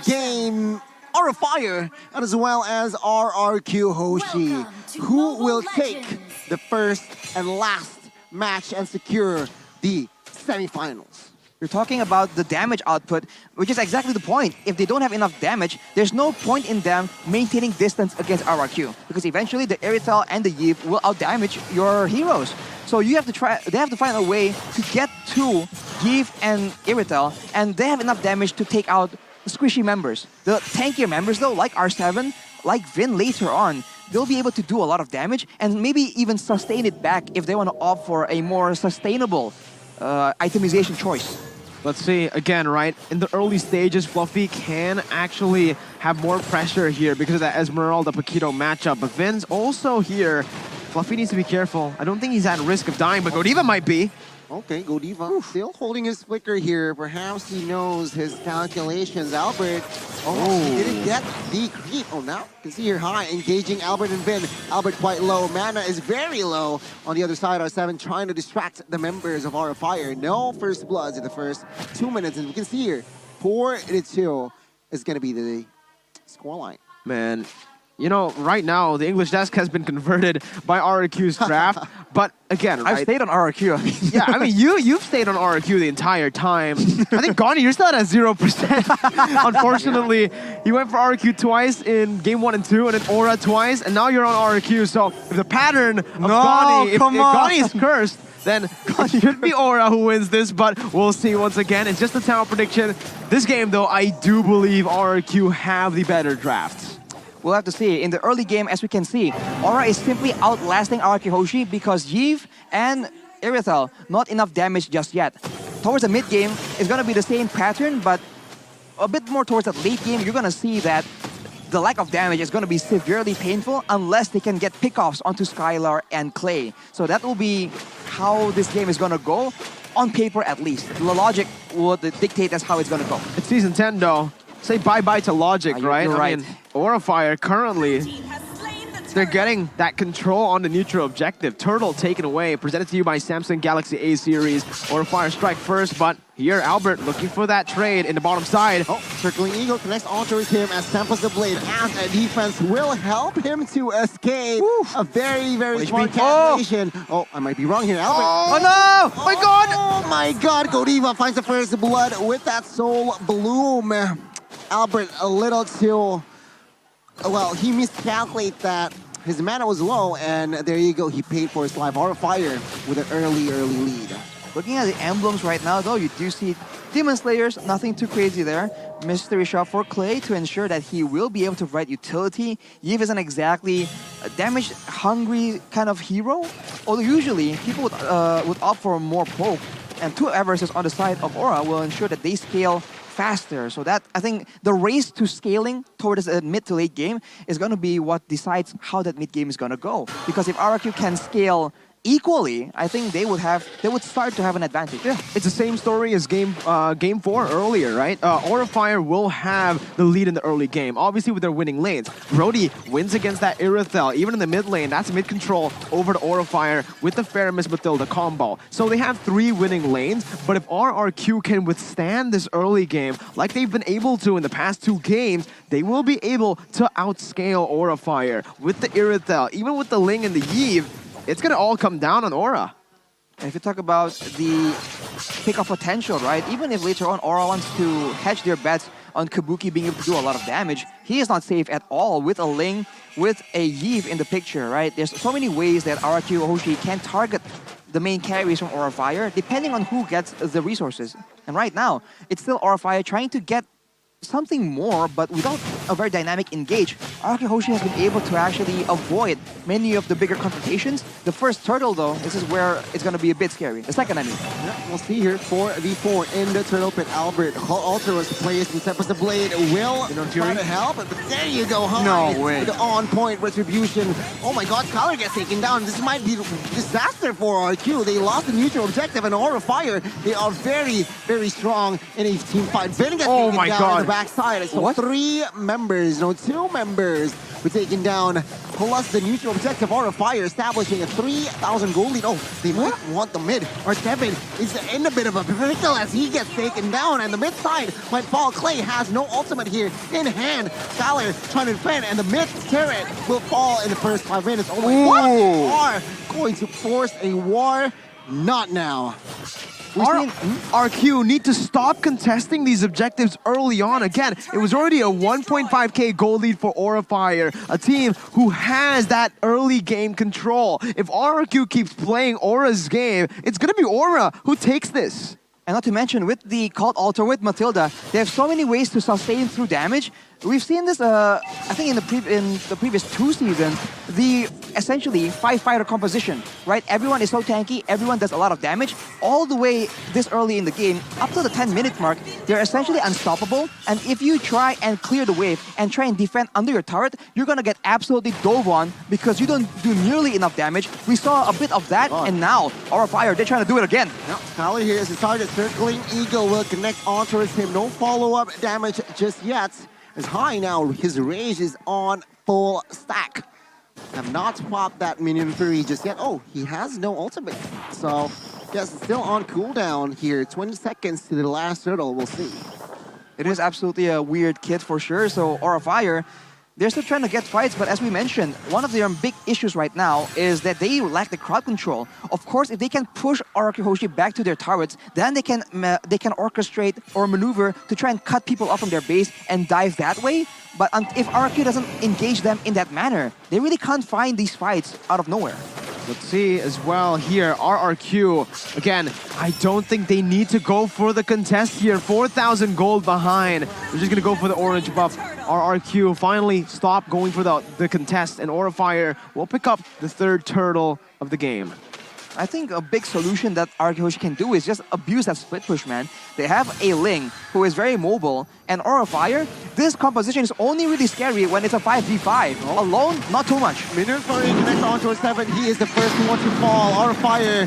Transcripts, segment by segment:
Game Aura Fire and as well as RRQ Hoshi. Who will take the first and last match and secure the semifinals? You're talking about the damage output, which is exactly the point. If they don't have enough damage, there's no point in them maintaining distance against RRQ, because eventually the Irithel and the Yve will outdamage your heroes. So you have to try. They have to find a way to get to Yve and Irithel, and they have enough damage to take out the squishy members. The tankier members, though, like R7, like Vin later on, they'll be able to do a lot of damage and maybe even sustain it back if they want to opt for a more sustainable itemization choice. Let's see, again, right, in the early stages, Fluffy can actually have more pressure here because of that Esmeralda-Paquito matchup. But Vin's also here. Fluffy needs to be careful. I don't think he's at risk of dying, but Godiva might be. Okay, Godiva still holding his flicker here. Perhaps he knows his calculations. Albert, he didn't get the creep. Oh, now you can see here high, engaging Albert and Vin. Albert quite low. Mana is very low. On the other side, R7 trying to distract the members of Aura Fire. No first bloods in the first 2 minutes. And we can see here, 4-2 is going to be the scoreline. Man, you know, right now, the English desk has been converted by RRQ's draft. But again, right? I've stayed on RRQ. Yeah, I mean, you've stayed on RRQ the entire time. I think, Goni, you're still at 0%. Unfortunately, you went for RRQ twice in game 1 and 2, and then Aura twice, and now you're on RRQ. So if the pattern of Goni, if Goni is cursed, then it should be Aura who wins this, but we'll see once again. It's just a talent prediction. This game, though, I do believe RRQ have the better drafts. We'll have to see. In the early game, as we can see, Aura is simply outlasting RRQ Hoshi because Yve and Irithel, not enough damage just yet. Towards the mid game, it's going to be the same pattern, but a bit more towards the late game, you're going to see that the lack of damage is going to be severely painful unless they can get pickoffs onto Skylar and Clay. So that will be how this game is going to go, on paper at least. The logic would dictate that's how it's going to go. It's Season 10, though. Say bye-bye to logic, right? You're right. I mean, Aura Fire currently, they're getting that control on the neutral objective. Turtle taken away, presented to you by Samsung Galaxy A series. Aura Fire strike first, but here Albert looking for that trade in the bottom side. Oh, circling Eagle connects onto him as samples the blade. As a defense will help him to escape. Woo. A very, very smart calculation. Oh, I might be wrong here, Albert. Oh no! My God! Oh my God! Godiva finds the first blood with that Soul Bloom. Albert a little too, well, he miscalculated that. His mana was low, and there you go. He paid for his life. Aura Fire with an early lead. Looking at the emblems right now, though, you do see Demon Slayers, nothing too crazy there. Mystery Shot for Clay to ensure that he will be able to provide utility. Yve isn't exactly a damage-hungry kind of hero, although usually people would opt for more poke, and 2 Everses on the side of Aura will ensure that they scale faster. So that, I think, the race to scaling towards the mid to late game is going to be what decides how that mid game is going to go. Because if RRQ can scale equally, I think they would start to have an advantage. Yeah, it's the same story as game 4 earlier, right? Aura Fire will have the lead in the early game, obviously with their winning lanes. Brody wins against that Irithel, even in the mid lane. That's mid control over to Aura Fire with the Faramis Matilda combo. So they have 3 winning lanes, but if RRQ can withstand this early game like they've been able to in the past 2 games, they will be able to outscale Aura Fire with the Irithel, even with the Ling and the Yve. It's going to all come down on Aura. And if you talk about the pick-off potential, right? Even if later on Aura wants to hedge their bets on Kabuki being able to do a lot of damage, he is not safe at all with a Ling, with a Yve in the picture, right? There's so many ways that RRQ Hoshi can target the main carries from Aura Fire, depending on who gets the resources. And right now, it's still Aura Fire trying to get something more, but without a very dynamic engage. RRQ Hoshi has been able to actually avoid many of the bigger confrontations. The first turtle, though, this is where it's going to be a bit scary. The second, I mean. Yeah, we'll see here. 4v4 in the turtle pit. Albert, Alter was placed and Tempest the Blade will try to help, but there you go, huh? No way. The on-point retribution. Oh my God, Skylar gets taken down. This might be a disaster for RRQ. They lost the neutral objective, and Aura Fire, they are very, very strong in a team fight. Vin gets taken down in the backside. So What? 3 members, no, 2 members were taken down. Plus the neutral objective, Aura Fire, establishing a 3,000 gold lead. Oh, they might want the mid. R7 is in a bit of a pickle as he gets taken down, and the mid side might fall. Clay has no ultimate here in hand. Skylar trying to defend, and the mid turret will fall in the first 5 minutes. Oh my god, they are going to force a war. Not now. RRQ need to stop contesting these objectives early on. Again, it was already a 1.5k gold lead for Aura Fire, a team who has that early game control. If RRQ keeps playing Aura's game, it's going to be Aura who takes this. And not to mention, with the Cult Altar, with Matilda, they have so many ways to sustain through damage. We've seen this, I think, in the previous 2 seasons, the essentially 5-fighter composition, right? Everyone is so tanky, everyone does a lot of damage. All the way this early in the game, up to the 10-minute mark, they're essentially unstoppable. And if you try and clear the wave and try and defend under your turret, you're gonna get absolutely dove on because you don't do nearly enough damage. We saw a bit of that, and now, Aura Fire, they're trying to do it again. Now, Tyler here is the target. Circling Eagle will connect onto him. No follow-up damage just yet. As High now, his rage is on full stack. Have not popped that minion fury just yet. Oh, he has no ultimate. So, yes, it's still on cooldown here. 20 seconds to the last turtle, we'll see. It is absolutely a weird kit for sure. So Aura Fire, they're still trying to get fights, but as we mentioned, one of their big issues right now is that they lack the crowd control. Of course, if they can push RRQ HOSHI back to their turrets, then they can orchestrate or maneuver to try and cut people off from their base and dive that way. But if RRQ doesn't engage them in that manner, they really can't find these fights out of nowhere. Let's see as well here, RRQ. Again, I don't think they need to go for the contest here. 4,000 gold behind. They're just gonna go for the orange buff. RRQ finally stop going for the contest, and Aura Fire will pick up the 3rd turtle of the game. I think a big solution that RRQ HOSHI can do is just abuse that split push, man. They have a Ling who is very mobile, and Aura Fire, this composition is only really scary when it's a 5v5. Alone, not too much. Minion Fury connects onto 7. He is the first one to fall. Aura Fire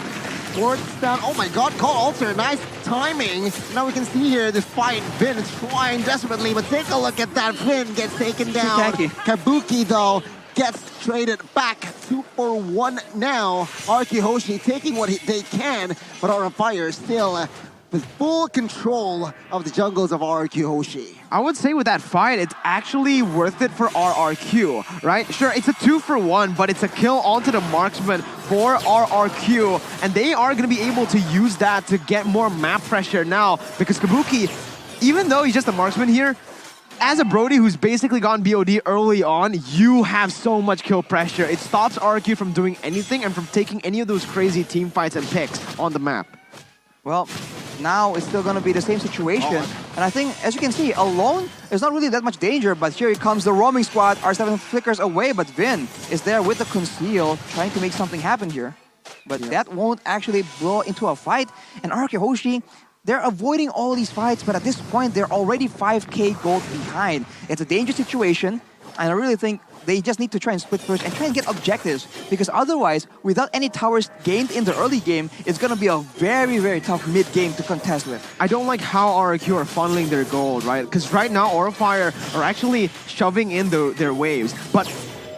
forced down. Oh my god, Call Alter. Nice timing. Now we can see here this fight. Vin is trying desperately, but take a look at that. Vin gets taken down. Kabuki, though, gets traded back. 2 for 1 now. RRQ HOSHI taking what they can, but Aura Fire still with full control of the jungles of RRQ HOSHI. I would say with that fight, it's actually worth it for RRQ, right? Sure, it's a 2 for 1, but it's a kill onto the marksman for RRQ, and they are going to be able to use that to get more map pressure now, because Kabuki, even though he's just a marksman here, as a Brody who's basically gone BOD early on, you have so much kill pressure. It stops RRQ from doing anything and from taking any of those crazy team fights and picks on the map. Well, now it's still going to be the same situation. And I think, as you can see, alone, there's not really that much danger, but here comes the roaming squad. R7 flickers away, but Vin is there with the conceal, trying to make something happen here. But that won't actually blow into a fight. And RRQ HOSHI, they're avoiding all these fights, but at this point, they're already 5k gold behind. It's a dangerous situation, and I really think they just need to try and split push and try and get objectives, because otherwise, without any towers gained in the early game, it's going to be a very, very tough mid-game to contest with. I don't like how RRQ are funneling their gold, right? Because right now, Aura Fire are actually shoving in their waves, but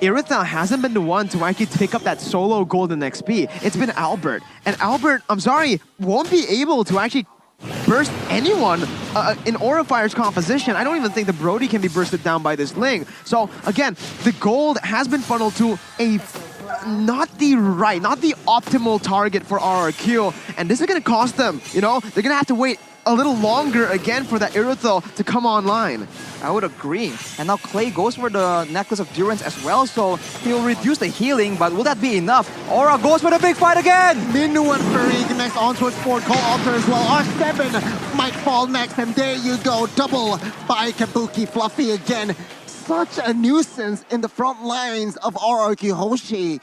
Irithel hasn't been the one to actually take up that solo golden XP. It's been Albert. And Albert, I'm sorry, won't be able to actually burst anyone in Aura Fire's composition. I don't even think the Brody can be bursted down by this Ling. So again, the gold has been funneled to a not the optimal target for RRQ, and this is going to cost them. You know, they're going to have to wait a little longer again for that Irithel to come online. I would agree. And now Clay goes for the Necklace of Durance as well, so he'll reduce the healing, but will that be enough? Aura goes for the big fight again! Minuan Fury connects onto its forward Call Alter as well. R7 might fall next, and there you go. Double by Kabuki. Fluffy again. Such a nuisance in the front lines of RRQ HOSHI.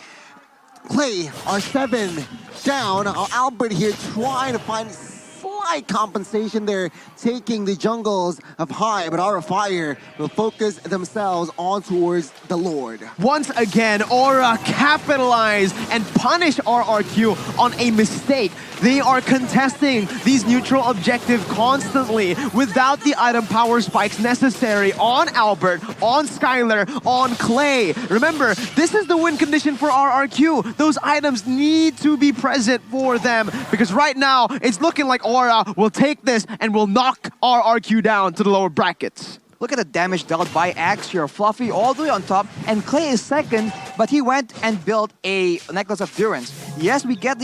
Clay, R7 down. Albert here trying to find slight compensation there, taking the jungles of High, but Aura Fire will focus themselves on towards the Lord. Once again, Aura capitalize and punish RRQ on a mistake. They are contesting these neutral objective constantly without the item power spikes necessary on Albert, on Skylar, on Clay. Remember, this is the win condition for RRQ. Those items need to be present for them because right now it's looking like Aura will take this and will knock RRQ down to the lower brackets. Look at the damage dealt by Axe here. Fluffy all the way on top, and Clay is second, but he went and built a Necklace of Durance. Yes, we get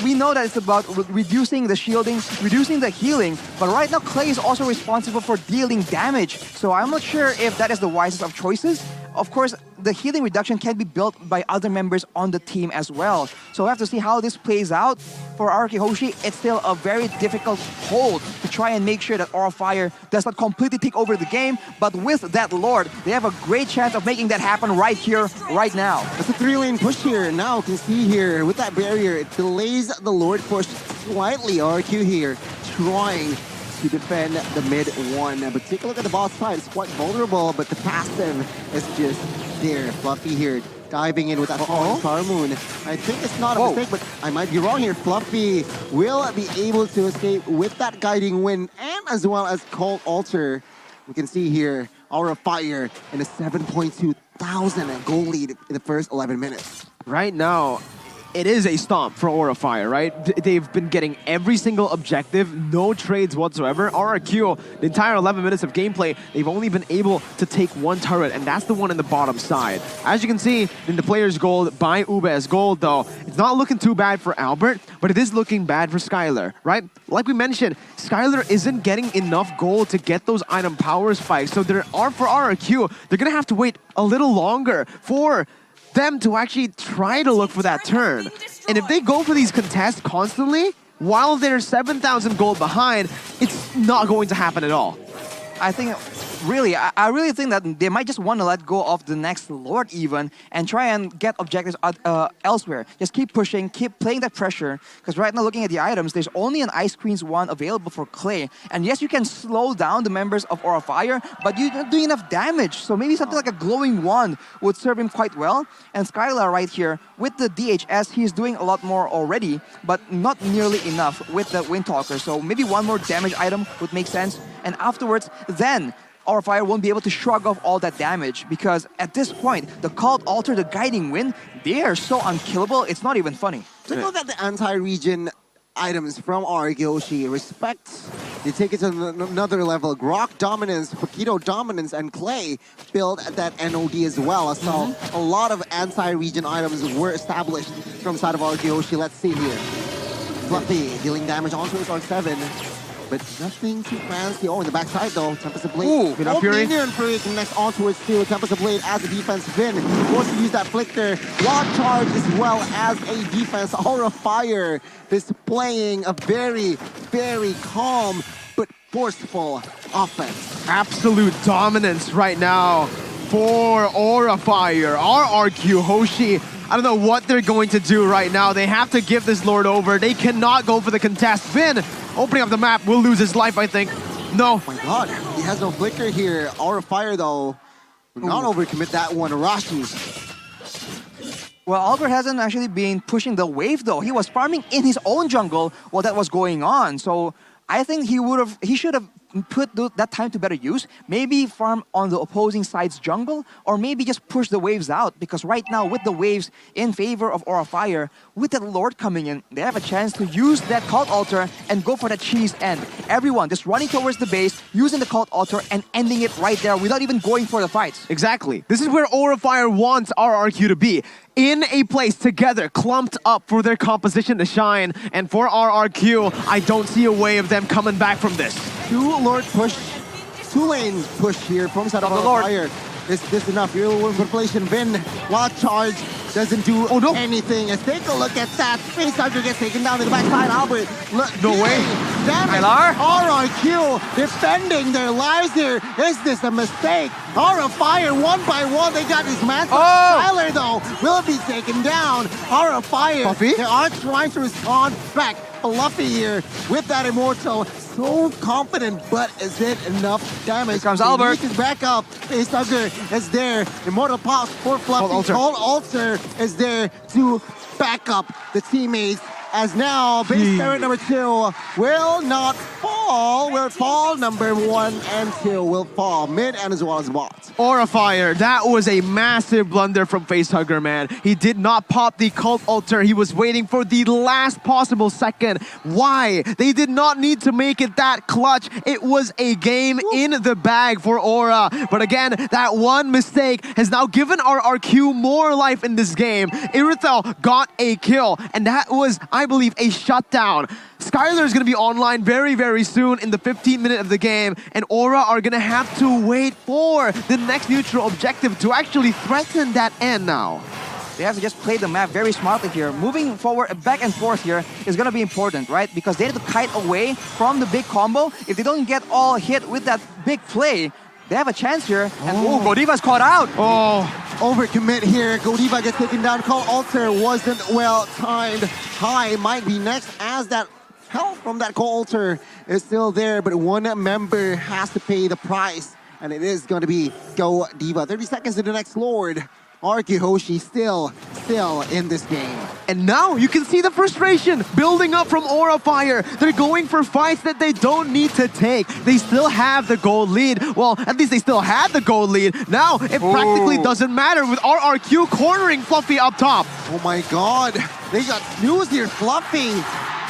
we know that it's about reducing the shielding, reducing the healing, but right now Clay is also responsible for dealing damage. So I'm not sure if that is the wisest of choices. Of course, the healing reduction can be built by other members on the team as well. So we have to see how this plays out. For RRQ Hoshi, it's still a very difficult hold to try and make sure that Aura Fire does not completely take over the game. But with that Lord, they have a great chance of making that happen right here, right now. It's a 3-lane push here. Now you can see here, with that barrier, it delays the Lord push slightly. RRQ here trying to defend the mid one. But take a look at the boss side. It's quite vulnerable, but the passive is just there. Fluffy here diving in with that Star Moon. I think it's not a mistake, but I might be wrong here. Fluffy will be able to escape with that guiding wind and as well as Cold Altar. We can see here Aura Fire in a 7.2 thousand goal lead in the first 11 minutes. Right now, it is a stomp for Aura Fire, right? They've been getting every single objective, no trades whatsoever. RRQ, the entire 11 minutes of gameplay, they've only been able to take one turret, and that's the one in the bottom side. As you can see in the player's gold by Ube's gold, though, it's not looking too bad for Albert, but it is looking bad for Skylar, right? Like we mentioned, Skylar isn't getting enough gold to get those item power spikes, so for RRQ, they're gonna have to wait a little longer for them to actually try to look for that turn. And if they go for these contests constantly, while they're 7,000 gold behind, it's not going to happen at all. I think, really, I really think that they might just want to let go of the next Lord even and try and get objectives elsewhere. Just keep pushing, keep playing that pressure. Because right now, looking at the items, there's only an Ice Queen's one available for Clay. And yes, you can slow down the members of Aura Fire, but you don't do enough damage. So maybe something like a glowing wand would serve him quite well. And Skylar right here, with the DHS, he's doing a lot more already, but not nearly enough with the Windtalker. So maybe one more damage item would make sense. And afterwards, then Aura Fire won't be able to shrug off all that damage because at this point, the Cult Altar, the Guiding Wind, they are so unkillable, it's not even funny. Take a look at the anti-region items from RRQ Hoshi. Respect, they take it to another level. Grok dominance, Paquito dominance, and Clay build that NOD as well. So a lot of anti-region items were established from side of RRQ Hoshi. Let's see here. Fluffy dealing damage onto his R7. But nothing too fancy. Oh, in the backside though, Tempest of Blade. Ooh, Fury. Minion Fury connects onto it too. Tempest of Blade as a defense. Vin forced to use that flicker. Lock charge as well as a defense. Aura Fire displaying a very, very calm but forceful offense. Absolute dominance right now for Aura Fire. RRQ Hoshi, I don't know what they're going to do right now. They have to give this Lord over. They cannot go for the contest. Vin, opening up the map, will lose his life, I think. No. Oh my god, he has no flicker here. Aura Fire though, will not overcommit that one. Arashi. Well, Albert hasn't actually been pushing the wave though. He was farming in his own jungle while that was going on. So I think he should have put that time to better use. Maybe farm on the opposing side's jungle, or maybe just push the waves out, because right now with the waves in favor of Aura Fire, with that Lord coming in, they have a chance to use that Cult Altar and go for the cheese end. Everyone just running towards the base, using the Cult Altar and ending it right there without even going for the fights. Exactly. This is where Aura Fire wants RRQ to be. In a place together, clumped up for their composition to shine. And for RRQ, I don't see a way of them coming back from this. Two-lane push here from side of Aura Fire. Is this enough? Real win population. Vin, Lock Charge doesn't do anything. Let's take a look at that. Face Hugger gets taken down to the backside. Albert, no way. Damn it. RRQ defending their lives here. Is this a mistake? Aura Fire, one by one, they got his man. Tyler, though, will be taken down. Aura Fire, Puffy? They are trying to respond back. Fluffy here with that Immortal. So confident, but is it enough damage? Here comes Albert. He back up. Face Hugger is there. Immortal pops for Fluffy. Cold Altar is there to back up the teammates as now base turret number 2 will not fall, will fall. Number 1 and 2 will fall, mid and as well as bot. Aura Fire, that was a massive blunder from Facehugger, man. He did not pop the Cult Altar. He was waiting for the last possible second. Why? They did not need to make it that clutch. It was a game in the bag for Aura. But again, that one mistake has now given RRQ more life in this game. Irithel got a kill, and that was, I believe, a shutdown. Skylar is going to be online very, very soon in the 15th minute of the game, and Aura are going to have to wait for the next neutral objective to actually threaten that end now. They have to just play the map very smartly here. Moving forward, back and forth here is going to be important, right? Because they have to kite away from the big combo. If they don't get all hit with that big play, they have a chance here. And Godiva's caught out. Oh, overcommit here. Godiva gets taken down. Call Alter wasn't well timed. High might be next as that health from that Call Alter is still there, but one member has to pay the price, and it is going to be Godiva. 30 seconds to the next Lord. RRQ HOSHI still in this game. And now you can see the frustration building up from Aura Fire. They're going for fights that they don't need to take. They still have the gold lead. Well, at least they still had the gold lead. Now it practically doesn't matter with RRQ cornering Fluffy up top. Oh my god, they got snoozed here. Fluffy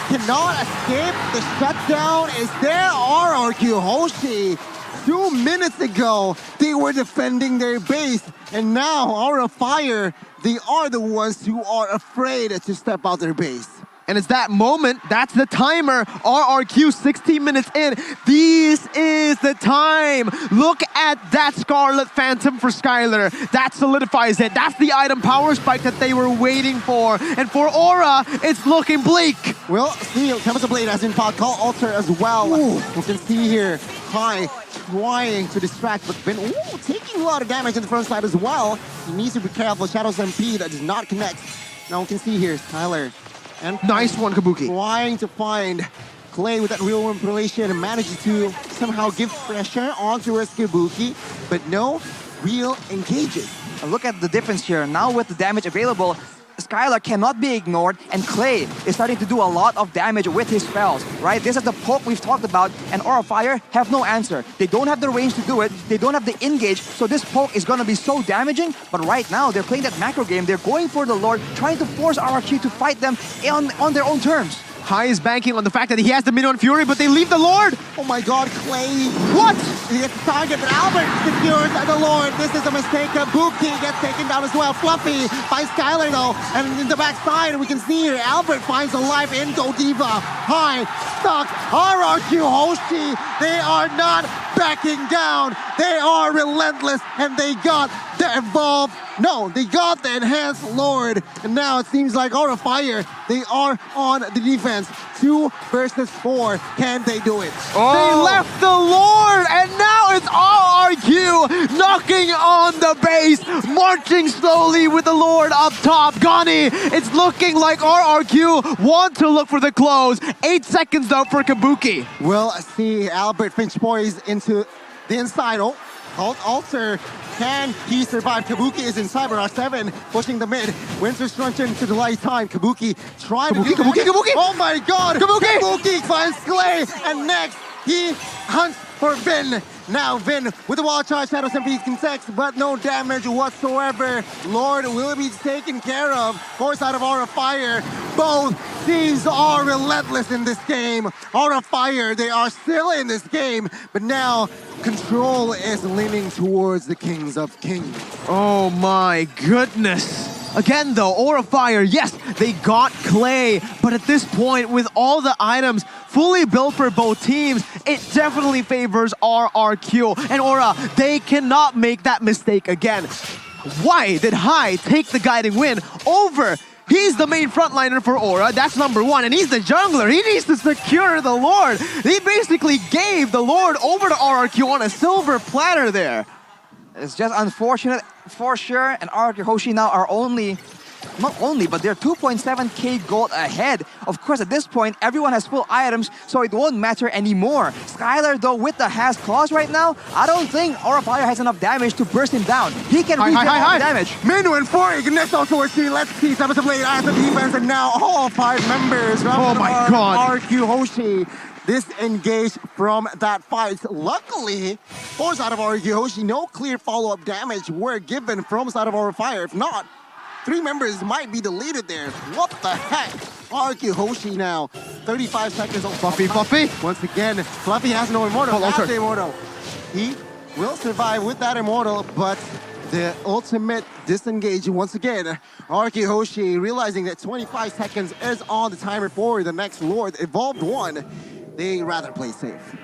cannot escape. The shutdown is there. RRQ HOSHI. 2 minutes ago, they were defending their base, and now Aura Fire, they are the ones who are afraid to step out their base. And it's that moment, that's the timer. RRQ 16 minutes in. This is the time. Look at that Scarlet Phantom for Skylar. That solidifies it. That's the item power spike that they were waiting for. And for Aura, it's looking bleak. Well, Steel, Chemical Blade has in pot, Call Alter as well. Ooh. You can see here, High trying to distract, but Ben taking a lot of damage in the front side as well. He needs to be careful. Shadows MP that does not connect. Now we can see here, Skylar. And Nice one, Kabuki. trying to find Clay with that real manipulation and manages to somehow give pressure onto his Kabuki, but no real engages. Look at the difference here. Now with the damage available, Skylar cannot be ignored, and Clay is starting to do a lot of damage with his spells, right? This is the poke we've talked about, and Aura Fire have no answer. They don't have the range to do it, they don't have the engage, so this poke is gonna be so damaging, but right now they're playing that macro game, they're going for the Lord, trying to force RRQ to fight them on their own terms. High is banking on the fact that he has the minion Fury, but they leave the Lord. Oh my god, Clay. What? He gets the target, but Albert secures the Lord. This is a mistake. Kabuki gets taken down as well. Fluffy finds Skylar though, and in the backside we can see here, Albert finds a life in Godiva. High, stuck, RRQ HOSHI, they are not backing down. They are relentless, and they got the evolved. No, they got the enhanced Lord, and now it seems like Aura Fire, they are on the defense. 2 versus 4, can they do it? They left the Lord, and now it's RRQ knocking on the base, marching slowly with the Lord up top. Gani, it's looking like RRQ want to look for the close. 8 seconds though for Kabuki. Well, see Albert Finch poise into the inside. Oh, Alter, can he survive? Kabuki is inside, but R7 pushing the mid. Winter's Truncheon to delay time. Kabuki trying to do Kabuki! Oh my god! Kabuki! Kabuki finds Clay, and next he hunts for Vin. Now Vin with the wall charge, Shadows MP connects, but no damage whatsoever. Lord will be taken care of. Force out of Aura Fire. Both teams are relentless in this game. Aura Fire, they are still in this game, but now control is leaning towards the Kings of Kings. Oh my goodness. Again though, Aura Fire, yes, they got Clay, but at this point, with all the items fully built for both teams, it definitely favors RRQ. And Aura, they cannot make that mistake again. Why did High take the guiding win over? He's the main frontliner for Aura, that's number 1, and he's the jungler. He needs to secure the Lord. He basically gave the Lord over to RRQ on a silver platter there. It's just unfortunate for sure, and RRQ HOSHI now are only not only, but they're 2.7k gold ahead. Of course, at this point, everyone has full items, so it won't matter anymore. Skylar, though, with the Has Claws right now, I don't think Aura Fire has enough damage to burst him down. He can reach damage. Minu and 4 ignites also we're seeing. Let's see, Sabbath of Blade as the defense, and now all 5 members from RRQ HOSHI disengaged from that fight. Luckily, 4 side of RRQ HOSHI, no clear follow-up damage were given from side of Aura Fire. If not, 3 members might be deleted there. What the heck? RRQ HOSHI now, 35 seconds on Fluffy. Once again, Fluffy has no immortal. Has the immortal. He will survive with that immortal, but the ultimate disengage once again. RRQ HOSHI realizing that 25 seconds is on the timer for the next Lord. Evolved 1, they rather play safe.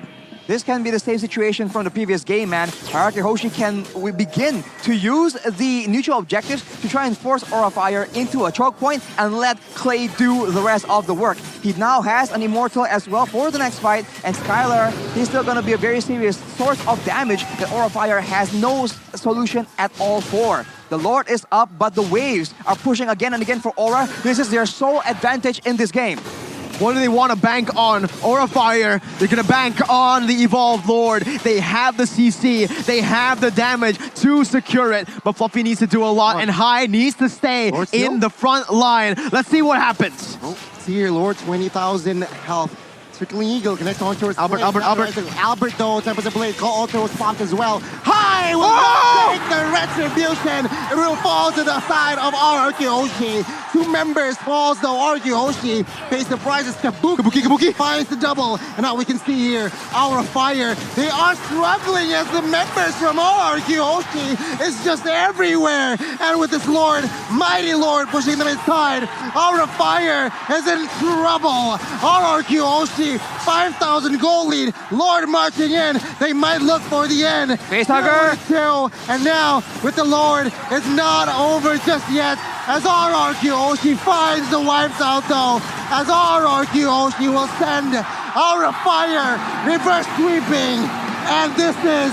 This can be the same situation from the previous game, man. RRQ HOSHI can begin to use the neutral objectives to try and force Aura Fire into a choke point and let Clay do the rest of the work. He now has an Immortal as well for the next fight, and Skylar, he's still going to be a very serious source of damage that Aura Fire has no solution at all for. The Lord is up, but the waves are pushing again and again for Aura. This is their sole advantage in this game. What do they want to bank on? Aura Fire, they're going to bank on the Evolved Lord. They have the CC, they have the damage to secure it, but Fluffy needs to do a lot, and High needs to stay in the front line. Let's see what happens. Oh, see here, Lord, 20,000 health. Circling Eagle connects on towards Albert. Albert though, Tempest of Blade, call onto his spot as well. High will not take the retribution. It will fall to the side of RRQ HOSHI. 2 members falls though. RRQ HOSHI pays the prizes. Kabuki finds the double. And now we can see here, Aura Fire. They are struggling as the members from RRQ HOSHI is just everywhere. And with this Lord, mighty Lord pushing them inside, Aura Fire is in trouble. RRQ HOSHI 5,000 gold lead. Lord marching in. They might look for the end. Facehugger. And now with the Lord, it's not over just yet. As RRQ HOSHI finds the wipes out though. As RRQ HOSHI will send Aura Fire reverse sweeping. And this is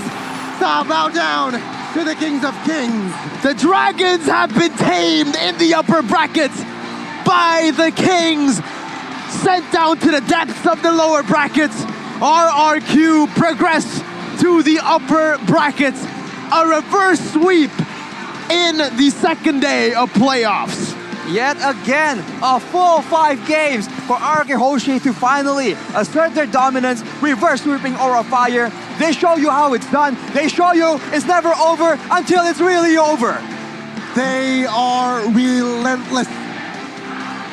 bow down to the Kings of Kings. The Dragons have been tamed in the upper brackets by the Kings. Sent down to the depths of the lower brackets. RRQ progress to the upper brackets. A reverse sweep in the second day of playoffs. Yet again, a full 5 games for RRQ HOSHI to finally assert their dominance, reverse sweeping Aura Fire. They show you how it's done. They show you it's never over until it's really over. They are relentless.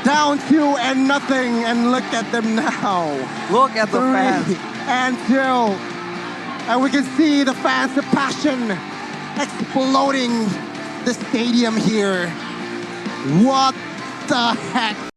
Down 2 and nothing, and look at them now. Look at the 3 fans. and 2. And we can see the fans, the passion exploding the stadium here. What the heck?